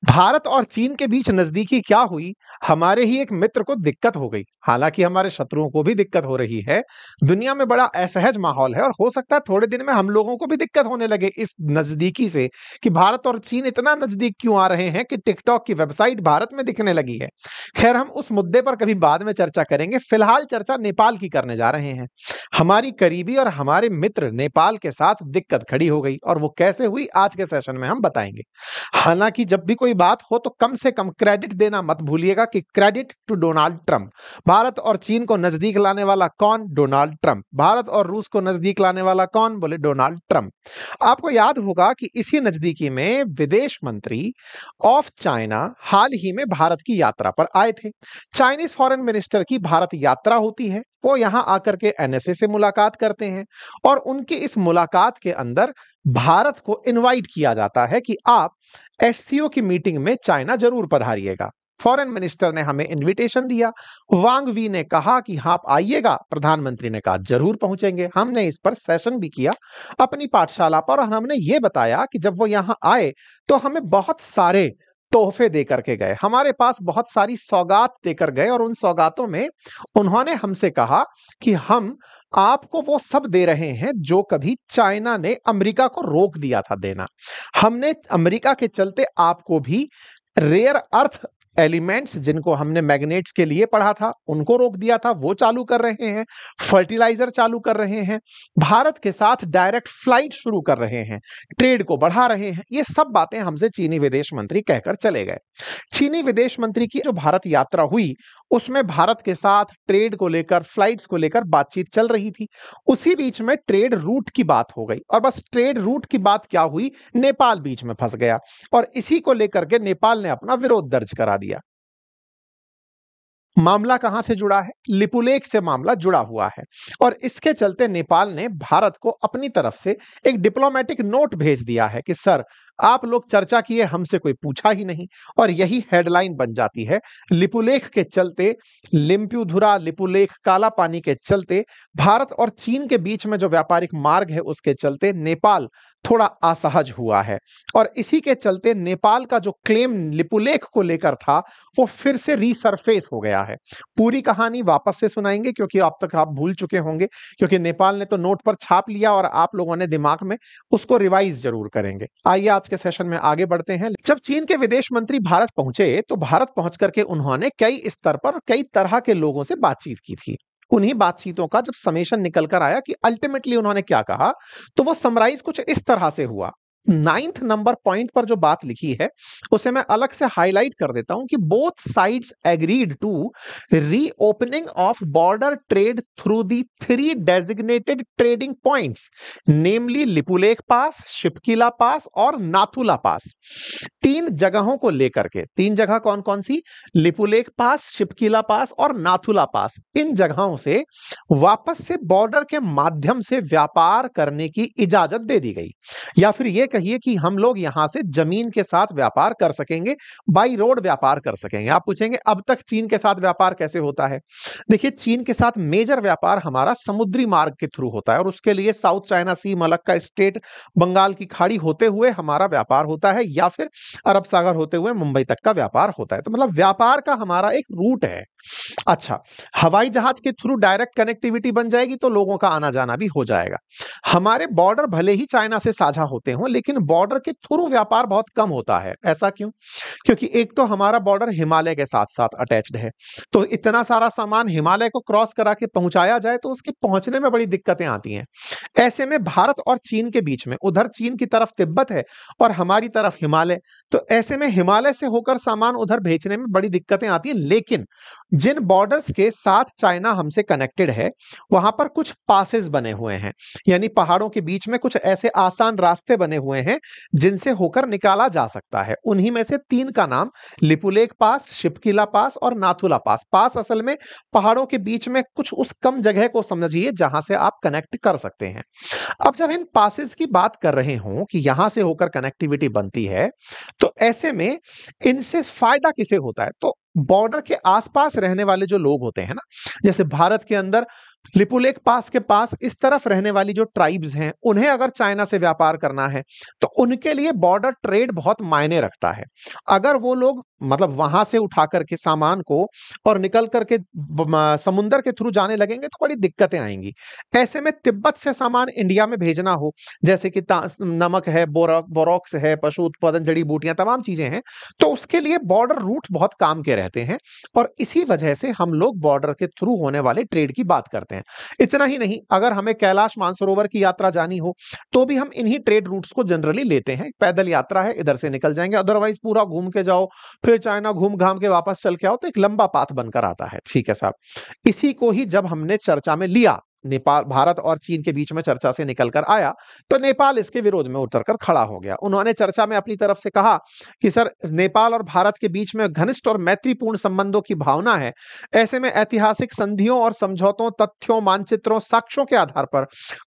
भारत और चीन के बीच नजदीकी क्या हुई? हमारे ही एक मित्र को दिक्कत हो गई। हालांकि हमारे शत्रुओं को भी दिक्कत हो रही है। दुनिया में बड़ा असहज माहौल है और हो सकता है थोड़े दिन में हम लोगों को भी दिक्कत होने लगे इस नजदीकी से कि भारत और चीन इतना नजदीक क्यों आ रहे हैं कि टिकटॉक की वेबसाइट भारत में दिखने लगी है। खैर, हम उस मुद्दे पर कभी बाद में चर्चा करेंगे। फिलहाल चर्चा नेपाल की करने जा रहे हैं। हमारी करीबी और हमारे मित्र नेपाल के साथ दिक्कत खड़ी हो गई और वो कैसे हुई आज के सेशन में हम बताएंगे। हालांकि जब भी कोई बात हो तो कम से कम क्रेडिट देना मत भूलिएगा कि credit to Donald Trump. Bharat और चीन को नजदीक लाने वाला कौन? Donald Trump. भारत और रूस को नजदीक लाने वाला कौन? बोले डोनाल्ड ट्रंप। आपको याद होगा कि इसी नजदीकी में विदेश मंत्री ऑफ चाइना हाल ही में भारत की यात्रा पर आए थे। चाइनीज फॉरेन मिनिस्टर की भारत यात्रा होती है। वो यहां आकर के एनएसए से मुलाकात करते हैं और उनकी इस मुलाकात के अंदर भारत को इनवाइट किया जाता है कि आप एससीओ की मीटिंग में चाइना जरूर पधारिएगा। फॉरेन मिनिस्टर ने हमें इनविटेशन दिया। वांग वी ने कहा कि हाँ, आप आइएगा। प्रधानमंत्री ने कहा जरूर पहुंचेंगे। हमने इस पर सेशन भी किया अपनी पाठशाला पर और हमने ये बताया कि जब वो यहां आए तो हमें बहुत सारे तोहफे देकर के गए। हमारे पास बहुत सारी सौगात देकर गए और उन सौगातों में उन्होंने हमसे कहा कि हम आपको वो सब दे रहे हैं जो कभी चाइना ने अमेरिका को रोक दिया था देना। हमने अमेरिका के चलते आपको भी रेयर अर्थ एलिमेंट्स, जिनको हमने मैग्नेट्स के लिए पढ़ा था, उनको रोक दिया था, वो चालू कर रहे हैं। फर्टिलाइजर चालू कर रहे हैं। भारत के साथ डायरेक्ट फ्लाइट शुरू कर रहे हैं। ट्रेड को बढ़ा रहे हैं। ये सब बातें हमसे चीनी विदेश मंत्री कहकर चले गए। चीनी विदेश मंत्री की जो भारत यात्रा हुई उसमें भारत के साथ ट्रेड को लेकर, फ्लाइट्स को लेकर बातचीत चल रही थी। उसी बीच में ट्रेड रूट की बात हो गई और बस ट्रेड रूट की बात क्या हुई, नेपाल बीच में फंस गया और इसी को लेकर के नेपाल ने अपना विरोध दर्ज करा दिया। मामला कहां से जुड़ा है? लिपुलेख से मामला जुड़ा हुआ है और इसके चलते नेपाल ने भारत को अपनी तरफ से एक डिप्लोमेटिक नोट भेज दिया है कि सर, आप लोग चर्चा किए, हमसे कोई पूछा ही नहीं। और यही हेडलाइन बन जाती है। लिपुलेख के चलते, लिम्प्युधुरा लिपुलेख काला पानी के चलते, भारत और चीन के बीच में जो व्यापारिक मार्ग है उसके चलते नेपाल थोड़ा असहज हुआ है और इसी के चलते नेपाल का जो क्लेम लिपुलेख को लेकर था वो फिर से रीसरफेस हो गया है। पूरी कहानी वापस से सुनाएंगे क्योंकि अब तक आप भूल चुके होंगे, क्योंकि नेपाल ने तो नोट पर छाप लिया और आप लोगों ने दिमाग में उसको रिवाइज जरूर करेंगे। आइए आज के सेशन में आगे बढ़ते हैं। जब चीन के विदेश मंत्री भारत पहुंचे तो भारत पहुंच करके उन्होंने कई स्तर पर कई तरह के लोगों से बातचीत की थी। उन्हीं बातचीतों का जब समेशन निकल कर आया कि अल्टीमेटली उन्होंने क्या कहा, तो वो समराइज कुछ इस तरह से हुआ। 9th नंबर पॉइंट पर जो बात लिखी है उसे मैं अलग से हाईलाइट कर देता हूं कि both sides agreed to reopening of border trade through the 3 designated trading points, namely Lipulekh pass, Shipkila pass और नाथुला पास। 3 जगहों को लेकर के, 3 जगह कौन कौन सी? लिपुलेख पास, शिपकिला पास और नाथुला पास। इन जगहों से वापस से बॉर्डर के माध्यम से व्यापार करने की इजाजत दे दी गई, या फिर यह कहिए कि हम लोग यहां से जमीन के साथ व्यापार कर सकेंगे, बाई रोड व्यापार कर सकेंगे। आप पूछेंगे अब तक चीन के साथ व्यापार कैसे होता है? देखिए, चीन के साथ मेजर व्यापार हमारा समुद्री मार्ग के थ्रू होता है और उसके लिए साउथ चाइना सी, मलक्का स्ट्रेट, बंगाल की खाड़ी होते हुए हमारा व्यापार होता है, या फिर अरब सागर होते हुए मुंबई तक का व्यापार होता है। तो मतलब व्यापार का हमारा एक रूट है। अच्छा, हवाई जहाज के थ्रू डायरेक्ट कनेक्टिविटी बन जाएगी तो लोगों का आना जाना भी हो जाएगा। हमारे बॉर्डर भले ही चाइना से साझा होते हों, लेकिन बॉर्डर के थ्रू व्यापार बहुत कम होता है। ऐसा क्यों? क्योंकि एक तो हमारा बॉर्डर हिमालय के साथ साथ अटैच्ड है, तो इतना सारा सामान हिमालय को क्रॉस करा के पहुंचाया जाए तो उसके पहुंचने में बड़ी दिक्कतें आती हैं। ऐसे में भारत और चीन के बीच में, उधर चीन की तरफ तिब्बत है और हमारी तरफ हिमालय, तो ऐसे में हिमालय से होकर सामान उधर भेजने में बड़ी दिक्कतें आती हैं। लेकिन जिन बॉर्डर्स के साथ चाइना हमसे कनेक्टेड है वहां पर कुछ पासेस बने हुए हैं, यानी पहाड़ों के बीच में कुछ ऐसे आसान रास्ते बने हुए हैं जिनसे होकर निकाला जा सकता है। उन्हीं में से 3 का नाम लिपुलेख पास, शिपकिला पास और नाथुला पास। पास असल में पहाड़ों के बीच में कुछ उस कम जगह को समझिए जहां से आप कनेक्ट कर सकते हैं। अब जब इन पासेस की बात कर रहे हों कि यहां से होकर कनेक्टिविटी बनती है, तो ऐसे में इनसे फायदा किसे होता है? तो बॉर्डर के आसपास रहने वाले जो लोग होते हैं ना, जैसे भारत के अंदर लिपुलेक पास के पास इस तरफ रहने वाली जो ट्राइब्स हैं, उन्हें अगर चाइना से व्यापार करना है, तो उनके लिए बॉर्डर ट्रेड बहुत मायने रखता है। अगर वो लोग मतलब वहां से उठा करके सामान को और निकल करके समुंदर के थ्रू जाने लगेंगे तो बड़ी दिक्कतें आएंगी। ऐसे में तिब्बत से सामान इंडिया में भेजना हो, जैसे कि नमक है, बोरोक्स है, पशु उत्पादन, जड़ी बूटियां, तमाम चीजें हैं, तो उसके लिए बॉर्डर रूट बहुत काम के रहते हैं। और इसी वजह से हम लोग बॉर्डर के थ्रू होने वाले ट्रेड की बात करते हैं। इतना ही नहीं, अगर हमें कैलाश मानसरोवर की यात्रा जानी हो तो भी हम इन्हीं ट्रेड रूट्स को जनरली लेते हैं। पैदल यात्रा है, इधर से निकल जाएंगे, अदरवाइज पूरा घूम के जाओ, फिर चाइना घूम घाम के वापस चल के आओ, तो एक लंबा पाथ बनकर आता है। ठीक है साहब, इसी को ही जब हमने चर्चा में लिया, नेपाल, भारत और चीन के बीच में चर्चा से निकलकर आया, तो नेपाल इसके विरोध में उतरकर खड़ा हो गया। उन्होंने चर्चा में अपनी तरफ से कहा कि सर, नेपाल और भारत के बीच में घनिष्ठ और मैत्रीपूर्ण संबंधों की भावना है। ऐसे में ऐतिहासिक संधियों और समझौतों, तथ्यों, मानचित्रों, साक्ष्यों के आधार पर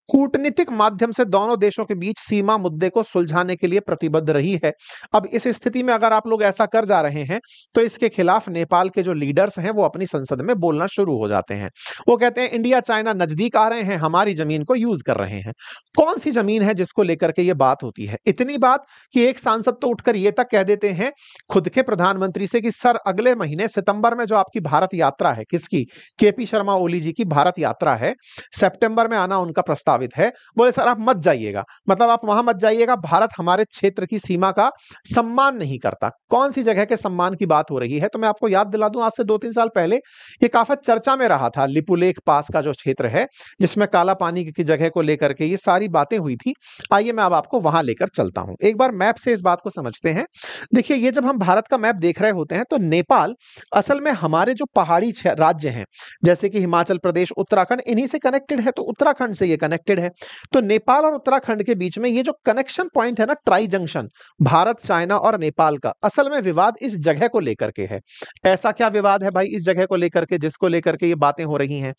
कूटनीतिक माध्यम से दोनों देशों के बीच सीमा मुद्दे को सुलझाने के लिए प्रतिबद्ध रही है। अब इस स्थिति में अगर आप लोग ऐसा कर जा रहे हैं, तो इसके खिलाफ नेपाल के जो लीडर्स हैं वो अपनी संसद में बोलना शुरू हो जाते हैं। वो कहते हैं इंडिया चाइना नजदीक आ रहे हैं, हमारी जमीन को यूज कर रहे हैं। कौन सी जमीन है जिसको लेकर के ये बात होती है? इतनी बात कि एक सांसद तो उठकर ये तक कह देते हैं खुद के प्रधानमंत्री से कि सर, अगले महीने सितंबर में जो आपकी भारत यात्रा है, किसकी, केपी शर्मा ओली जी की भारत यात्रा है, सितंबर में आना उनका प्रस्तावित है। बोले सर आप मत जाइएगा, मतलब आप वहां मत जाइएगा, भारत हमारे क्षेत्र की सीमा का सम्मान नहीं करता। कौन सी जगह के सम्मान की बात हो रही है? तो मैं आपको याद दिला दूं, आज से 2-3 साल पहले ये काफी चर्चा में रहा था। लिपुलेख पास का जो क्षेत्र है, जिसमें काला पानी की जगह को लेकर के ये सारी बातें हुई थी, आइए मैं अब आपको वहां लेकर चलता हूं। एक बार मैप से इस बात को समझते हैं। देखिए, ये जब हम भारत का मैप देख रहे होते हैं, तो नेपाल असल में हमारे जो पहाड़ी राज्य हैं, जैसे कि हिमाचल प्रदेश, उत्तराखंड, इन्हीं से कनेक्टेड है। तो उत्तराखंड से ये कनेक्टेड है। तो नेपाल और उत्तराखंड के बीच में ये जो कनेक्शन पॉइंट है ना, ट्राई जंक्शन, भारत, चाइना और नेपाल का, असल में विवाद इस जगह को लेकर के है। ऐसा क्या विवाद है भाई इस जगह को लेकर के, जिसको लेकर के ये बातें हो रही हैं?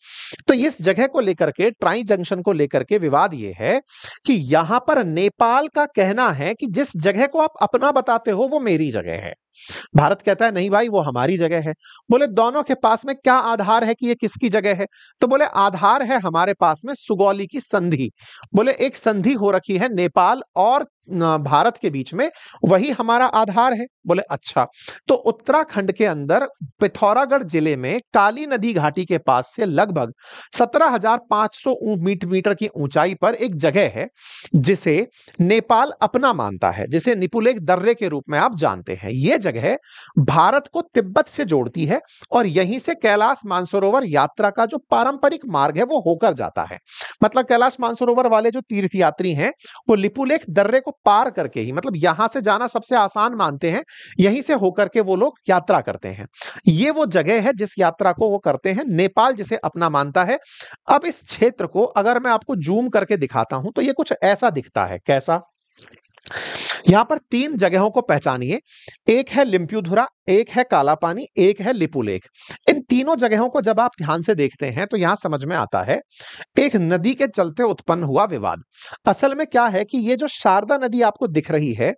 तो इस जगह को लेकर के, ट्राई जंक्शन को लेकर के विवाद ये है कि यहां पर नेपाल का कहना है कि जिस जगह को आप अपना बताते हो वो मेरी जगह है। भारत कहता है नहीं भाई, वो हमारी जगह है। बोले दोनों के पास में क्या आधार है कि ये किसकी जगह है? तो बोले आधार है हमारे पास में सुगौली की संधि। बोले एक संधि हो रखी है नेपाल और भारत के बीच में, वही हमारा आधार है। बोले अच्छा। तो उत्तराखंड के अंदर पिथौरागढ़ जिले में काली नदी घाटी के पास से लगभग 17,500 मीटर की ऊंचाई पर एक जगह है जिसे नेपाल अपना मानता है, जिसे निपुलेक दर्रे के रूप में आप जानते हैं। यह जगह भारत को तिब्बत से जोड़ती है और यहीं से कैलाश मानसरोवर यात्रा का जो पारंपरिक मार्ग है वो होकर जाता है। मतलब कैलाश मानसरोवर वाले जो तीर्थयात्री हैं, वो लिपुलेख दर्रे को पार करके ही, मतलब यहां से जाना सबसे आसान मानते हैं, यहीं से होकर के वो लोग यात्रा करते हैं। ये वो जगह है जिस यात्रा को वो करते हैं, नेपाल जिसे अपना मानता है। अब इस क्षेत्र को अगर मैं आपको जूम करके दिखाता हूं तो ये कुछ ऐसा दिखता है। कैसा? यहां पर 3 जगहों को पहचानिए। एक है लिम्प्युधुरा, एक है काला पानी, एक है लिपुलेख। इन तीनों जगहों को जब आप ध्यान से देखते हैं तो यहां समझ में आता है एक नदी के चलते उत्पन्न हुआ विवाद। असल में क्या है कि ये जो शारदा नदी आपको दिख रही है,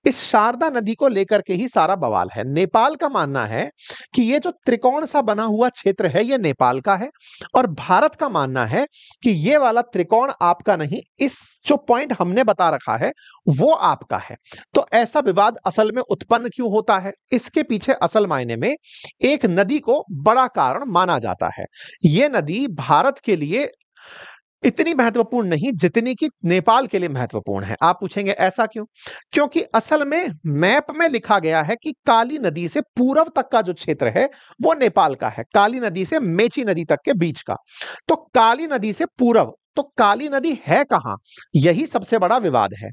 इस शारदा नदी को लेकर के ही सारा बवाल है। नेपाल का मानना है कि ये जो त्रिकोण सा बना हुआ क्षेत्र है ये नेपाल का है, और भारत का मानना है कि ये वाला त्रिकोण आपका नहीं, इस जो पॉइंट हमने बता रखा है वो आपका है। तो ऐसा विवाद असल में उत्पन्न क्यों होता है? इसके पीछे असल मायने में एक नदी को बड़ा कारण माना जाता है। यह नदी भारत के लिए इतनी महत्वपूर्ण नहीं जितनी कि नेपाल के लिए महत्वपूर्ण है। आप पूछेंगे ऐसा क्यों? क्योंकि असल में मैप में लिखा गया है कि काली नदी से पूर्व तक का जो क्षेत्र है वो नेपाल का है, काली नदी से मेची नदी तक के बीच का। तो काली नदी से पूर्व, तो काली नदी है कहां, यही सबसे बड़ा विवाद है।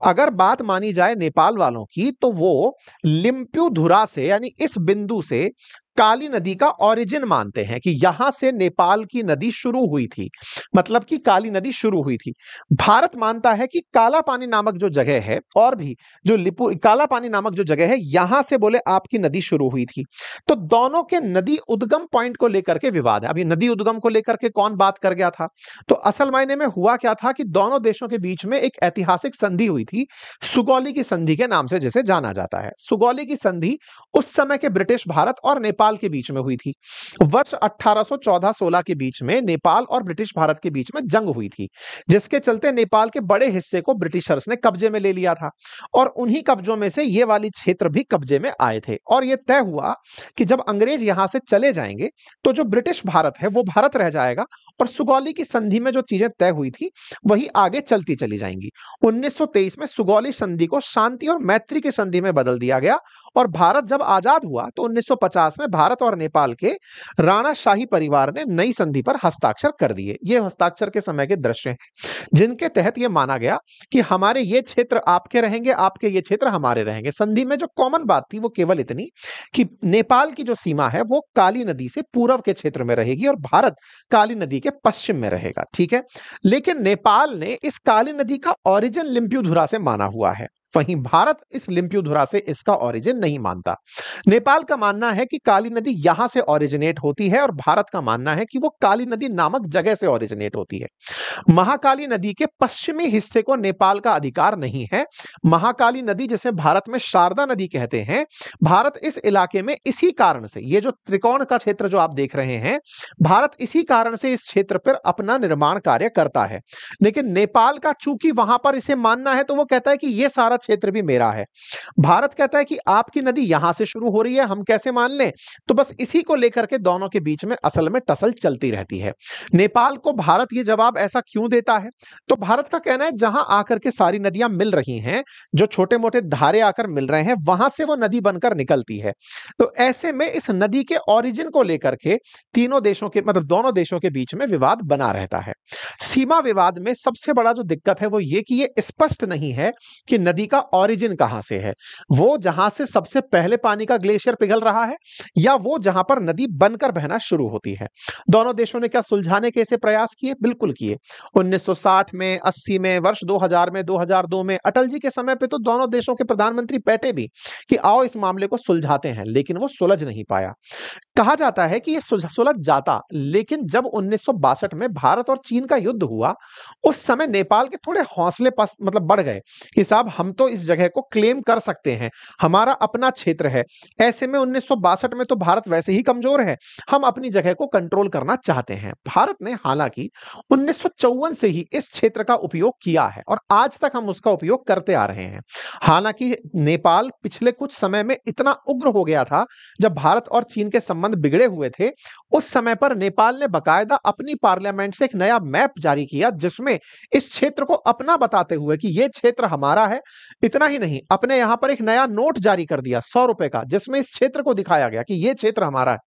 अगर बात मानी जाए नेपाल वालों की, तो वो लिम्प्युधुरा से, यानी इस बिंदु से काली नदी का ओरिजिन मानते हैं कि यहां से नेपाल की नदी शुरू हुई थी, मतलब कि काली नदी शुरू हुई थी। भारत मानता है कि काला पानी नामक जो जगह है, और भी जो काला पानी नामक जो जगह है, यहां से बोले आपकी नदी शुरू हुई थी। तो दोनों के नदी उद्गम पॉइंट को लेकर के विवाद है। अभी नदी उद्गम को लेकर के कौन बात कर गया था? तो असल मायने में हुआ क्या था कि दोनों देशों के बीच में एक ऐतिहासिक संधि हुई थी, सुगौली की संधि के नाम से जिसे जाना जाता है। सुगौली की संधि उस समय के ब्रिटिश भारत और नेपाल के बीच में हुई थी। वर्ष 1814-16 के बीच में नेपाल और ब्रिटिश भारत के बीच में जंग हुई थी, जिसके चलते नेपाल के बड़े हिस्से को ब्रिटिशर्स ने कब्जे में ले लिया था और उन्हीं कब्जों में से ये वाली क्षेत्र भी कब्जे में आए थे। और ये तय हुआ कि जब अंग्रेज यहां से चले जाएंगे तो जो ब्रिटिश भारत है वो भारत रह जाएगा और सुगौली की संधि में जो चीजें तय हुई थी वही आगे चलती चली जाएंगी। 1923 में सुगौली संधि को शांति और मैत्री की संधि में बदल दिया गया और भारत जब आजाद हुआ तो 1950 में भारत और नेपाल के राणा शाही परिवार ने नई संधि पर हस्ताक्षर कर दिए। ये हस्ताक्षर के समय के दृश्य हैं, जिनके तहत यह माना गया कि हमारे ये क्षेत्र आपके रहेंगे, आपके ये क्षेत्र हमारे रहेंगे। संधि में जो कॉमन बात थी वो केवल इतनी कि नेपाल की जो सीमा है वो काली नदी से पूर्व के क्षेत्र में रहेगी और भारत काली नदी के पश्चिम में रहेगा, ठीक है। लेकिन नेपाल ने इस काली नदी का ओरिजिन लिम्पियुधुरा से माना हुआ है, वहीं भारत इस लिम्पियुधुरा से इसका ओरिजिन नहीं मानता। नेपाल का मानना है कि काली नदी यहां से ओरिजिनेट होती है और भारत का मानना है कि वो काली नदी नामक जगह से ओरिजिनेट होती है। महाकाली नदी के पश्चिमी हिस्से को नेपाल का अधिकार नहीं है। महाकाली नदी, जिसे भारत में शारदा नदी कहते हैं, भारत इस इलाके में इसी कारण से, ये जो त्रिकोण का क्षेत्र जो आप देख रहे हैं, भारत इसी कारण से इस क्षेत्र पर अपना निर्माण कार्य करता है। लेकिन नेपाल का चूंकि वहां पर इसे मानना है तो वो कहता है कि ये सारा क्षेत्र भी मेरा है। भारत कहता है कि आपकी नदी यहां से शुरू हो रही है, हम कैसे मान लें? तो बस इसी को लेकर के दोनों के बीच में असल में टसल चलती रहती है। नेपाल को भारत ये जवाब ऐसा क्यों देता है? तो भारत का कहना है जहां आकर के सारी नदियां मिल रही हैं, जो छोटे मोटे धारे आकर मिल रहे हैं, वहां से वो नदी बनकर निकलती है। तो ऐसे में इस नदी के ओरिजिन को लेकर के तीनों देशों के, मतलब दोनों देशों के बीच में विवाद बना रहता है। सीमा विवाद में सबसे बड़ा जो दिक्कत है वो ये कि ये स्पष्ट नहीं है कि नदी का ओरिजिन कहां से है। वो जहां से सबसे पहले पानी का ग्लेशियर पिघल रहा है या वो जहां पर नदी बनकर बहना शुरू होती है। दोनों देशों ने क्या सुलझाने के ऐसे प्रयास किए? बिल्कुल किए। 1960 में, 80 में, वर्ष 2000 में, 2002 में, अटल जी के समय पे तो दोनों देशों के प्रधानमंत्री बैठे भी कि आओ इस मामले को सुलझाते हैं, लेकिन वो सुलझ नहीं पाया। कहा जाता है कि ये सुलझ जाता, लेकिन जब 1962 में भारत और चीन का युद्ध हुआ, उस समय नेपाल के थोड़े हौसले मतलब बढ़ गए कि साहब हम तो इस जगह को क्लेम कर सकते हैं, हमारा अपना क्षेत्र है। ऐसे में 1962 में तो भारत वैसे ही कमजोर है, हम अपनी जगह को कंट्रोल करना चाहते हैं। भारत ने हालांकि 1954 से ही इस क्षेत्र का उपयोग किया है और आज तक हम उसका उपयोग करते आ रहे हैं। हालांकि नेपाल पिछले कुछ समय में इतना उग्र हो गया था, जब भारत और चीन के संबंध बिगड़े हुए थे, उस समय पर नेपाल ने बकायदा अपनी पार्लियामेंट से एक नया मैप जारी किया, जिसमें इस क्षेत्र को अपना बताते हुए कि यह क्षेत्र हमारा है। इतना ही नहीं, अपने यहां पर एक नया नोट जारी कर दिया 100 रुपए का, जिसमें इस क्षेत्र को दिखाया गया कि यह क्षेत्र हमारा है।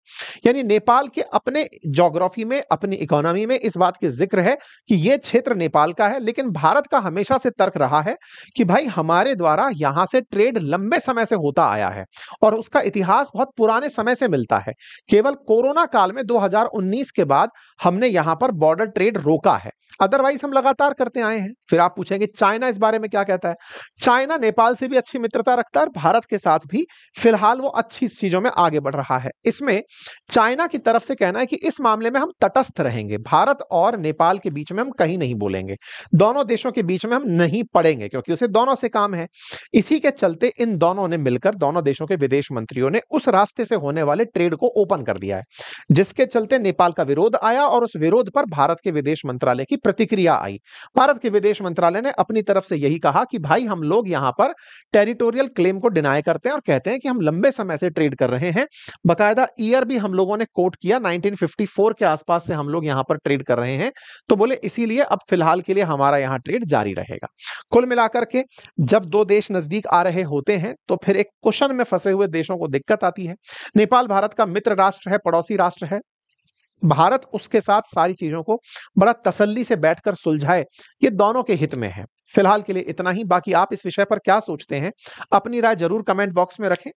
यानी नेपाल के अपने ज्योग्राफी में, अपनी इकोनॉमी में इस बात के जिक्र है कि यह क्षेत्र नेपाल का है। लेकिन भारत का हमेशा से तर्क रहा है कि भाई हमारे द्वारा यहां से ट्रेड लंबे समय से होता आया है और उसका इतिहास बहुत पुराने समय से मिलता है। केवल कोरोना काल में 2019 के बाद हमने यहां पर बॉर्डर ट्रेड रोका है, अदरवाइज हम लगातार करते आए हैं। फिर आप पूछेंगे चाइना इस बारे में क्या कहता है? चाइना नेपाल से भी अच्छी मित्रता रखता है, भारत के साथ भी फिलहाल वो अच्छी चीजों में आगे बढ़ रहा है। इसमें चाइना की तरफ से कहना है कि इस मामले में हम तटस्थ रहेंगे, भारत और नेपाल के बीच में हम कहीं नहीं बोलेंगे, दोनों देशों के बीच में हम नहीं पड़ेंगे, क्योंकि उसे दोनों से काम है। इसी के चलते इन दोनों ने मिलकर, दोनों देशों के विदेश मंत्रियों ने उस रास्ते से होने वाले ट्रेड को ओपन कर दिया है, जिसके चलते नेपाल का विरोध आया और उस विरोध पर भारत के विदेश मंत्रालय की प्रतिक्रिया आई। भारत के विदेश मंत्रालय ने अपनी तरफ से यही कहा कि भाई हम लोग यहां पर टेरिटोरियल क्लेम को डिनाई करते हैं और कहते हैं कि हम लंबे समय से ट्रेड कर रहे हैं। बकायदा ईयर भी हम लोगों ने कोट किया, 1954 के आसपास से हम लोग यहां पर ट्रेड कर रहे हैं। तो बोले इसीलिए अब फिलहाल के लिए हमारा यहां ट्रेड जारी रहेगा। कुल मिलाकर के जब दो देश नजदीक आ रहे होते हैं तो फिर एक कुशन में फंसे हुए देशों को दिक्कत आती है। नेपाल भारत का मित्र राष्ट्र है, पड़ोसी राष्ट्र है। भारत उसके साथ सारी चीजों को बड़ा तसल्ली से बैठकर सुलझाए, ये दोनों के हित में है। फिलहाल के लिए इतना ही। बाकी आप इस विषय पर क्या सोचते हैं, अपनी राय जरूर कमेंट बॉक्स में रखें।